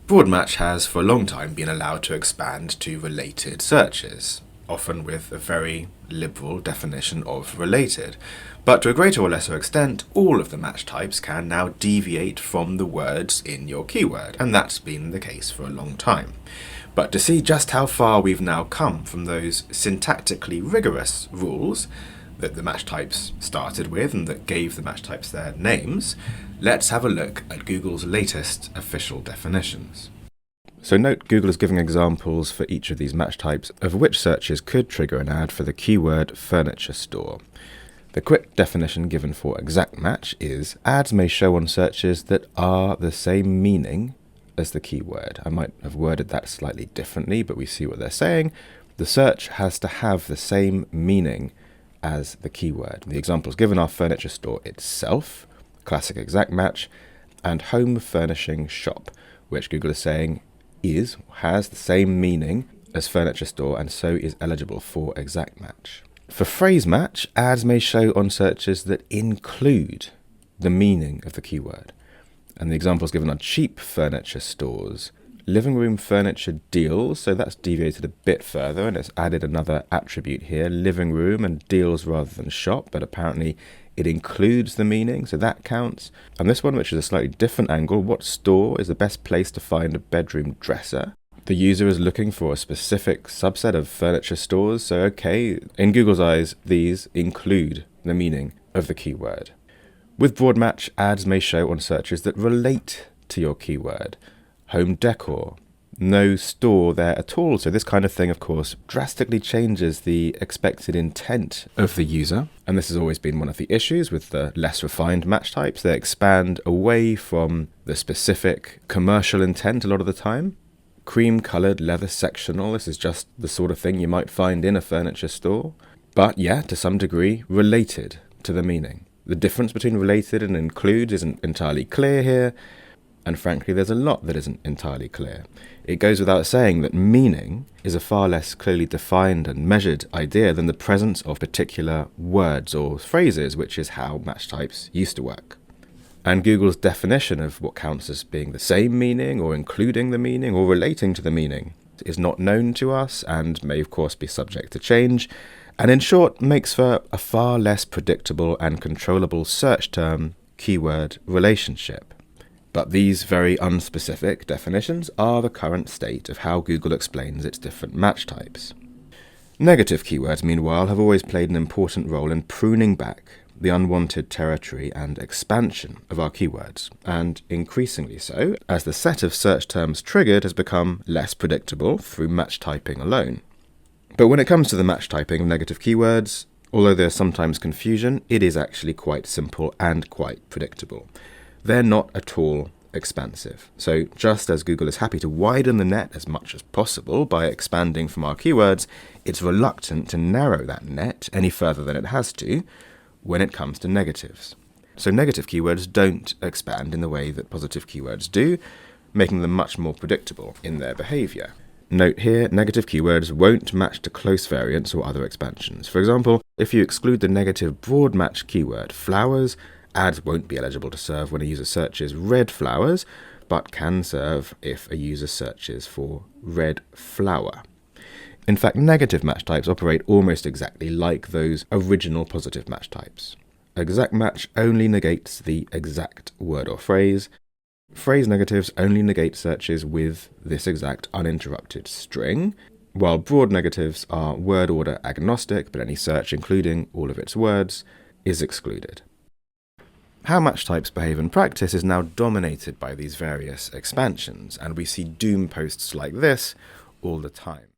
Broadmatch has for a long time been allowed to expand to related searches, often with a very liberal definition of related. But to a greater or lesser extent, all of the match types can now deviate from the words in your keyword, and that's been the case for a long time. But to see just how far we've now come from those syntactically rigorous rules that the match types started with and that gave the match types their names, let's have a look at Google's latest official definitions. So note Google is giving examples for each of these match types of which searches could trigger an ad for the keyword furniture store. The quick definition given for exact match is ads may show on searches that are the same meaning as the keyword. I might have worded that slightly differently, but we see what they're saying. The search has to have the same meaning as the keyword. The examples given are furniture store itself, classic exact match, and home furnishing shop, which Google is saying has the same meaning as furniture store and so is eligible for exact match. For phrase match, ads may show on searches that include the meaning of the keyword. And the examples given are cheap furniture stores, living room furniture deals, so that's deviated a bit further and it's added another attribute here, living room and deals rather than shop, but apparently it includes the meaning, so that counts. And this one, which is a slightly different angle, what store is the best place to find a bedroom dresser? The user is looking for a specific subset of furniture stores, so okay, in Google's eyes, these include the meaning of the keyword. With Broadmatch, ads may show on searches that relate to your keyword. Home decor, no store there at all. So this kind of thing, of course, drastically changes the expected intent of the user. And this has always been one of the issues with the less refined match types. They expand away from the specific commercial intent a lot of the time. Cream-coloured leather sectional, this is just the sort of thing you might find in a furniture store. But yeah, to some degree, related to the meaning. The difference between related and includes isn't entirely clear here. And frankly, there's a lot that isn't entirely clear. It goes without saying that meaning is a far less clearly defined and measured idea than the presence of particular words or phrases, which is how match types used to work. And Google's definition of what counts as being the same meaning or including the meaning or relating to the meaning is not known to us and may of course be subject to change, and in short makes for a far less predictable and controllable search term keyword relationship. But these very unspecific definitions are the current state of how Google explains its different match types. Negative keywords, meanwhile, have always played an important role in pruning back the unwanted territory and expansion of our keywords, and increasingly so, as the set of search terms triggered has become less predictable through match typing alone. But when it comes to the match typing of negative keywords, although there's sometimes confusion, it is actually quite simple and quite predictable. They're not at all expansive. So just as Google is happy to widen the net as much as possible by expanding from our keywords, it's reluctant to narrow that net any further than it has to when it comes to negatives. So negative keywords don't expand in the way that positive keywords do, making them much more predictable in their behavior. Note here, negative keywords won't match to close variants or other expansions. For example, if you exclude the negative broad match keyword flowers, ads won't be eligible to serve when a user searches red flowers, but can serve if a user searches for red flower. In fact, negative match types operate almost exactly like those original positive match types. Exact match only negates the exact word or phrase. Phrase negatives only negate searches with this exact uninterrupted string, while broad negatives are word order agnostic, but any search including all of its words is excluded. How match types behave in practice is now dominated by these various expansions, and we see doom posts like this all the time.